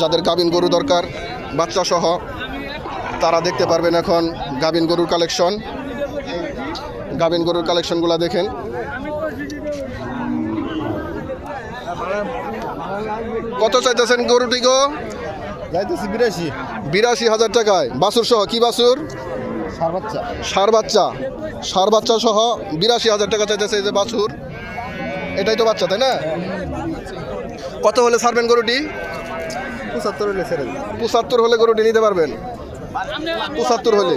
যাদের গাভিন গরু দরকার বাচ্চা সহ তারা দেখতে পারবেন এখন গাভিন গরুর কালেকশন। গাভিন গরুর কালেকশনগুলো দেখেন। কত চাইতেছেন গরুটি গো? যাইতেছি 82,000 টাকায় বাছুর সহ। কি বাছুর? ষাঁড় বাচ্চা। ষাঁড় বাচ্চা সহ 82,000 টাকা চাইতেছে এই যে বাছুর। এটাই তো বাচ্চা তাই না? কত হলে ছাড়বেন গরুটি? 75 হলে ছেড়ে 75 হলে গরুটি নিতে পারবেন। 75 হলে।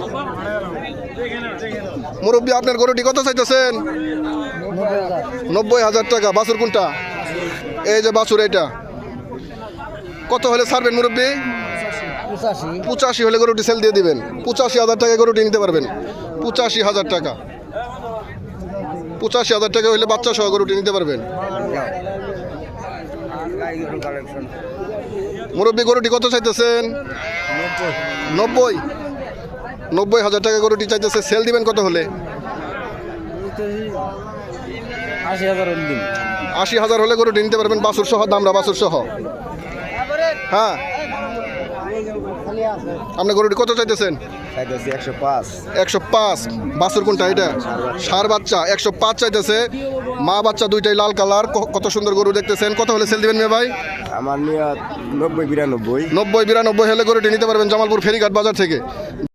মুরব্বী আপনার গরুটি কত চাইতেছেন? 90,000 টাকা। বাছুর কোনটা? এই যে বাছুর এটা। কত হলে ছাড়বেন মুরব্বী? 85 হলে গরুটি সেল দিয়ে দিবেন। 85,000 টাকায় গরুটি নিতে পারবেন। 85,000 টাকা। 85,000 টাকা হলে বাচ্চা সহ গরুটি নিতে পারবেন। মুরব্বী গরুটি কত চাইতেছেন? 90,000 টাকা গরুটি চাইতেছে। সেল দিবেন কত হলে? 80,000 হলে গরুটি নিতে পারবেন বাছুর সহ। দামরা বাছুর সহ। হ্যাঁ, আপনার গরুটি কত চাইতেছেন? 105। বাছুর কোনটা এটা? ষাঁড় বাচ্চা। 105 চাইতেছে। মা বাচ্চা দুইটাই লাল কালার। কত সুন্দর গরু দেখতেছেন। কত হলে সেল দিবেন মেয়ে ভাই? আমার নিয়ে 90-92 90-92 হলে গরুটি নিতে পারবেন জামালপুর ফেরিঘাট বাজার থেকে।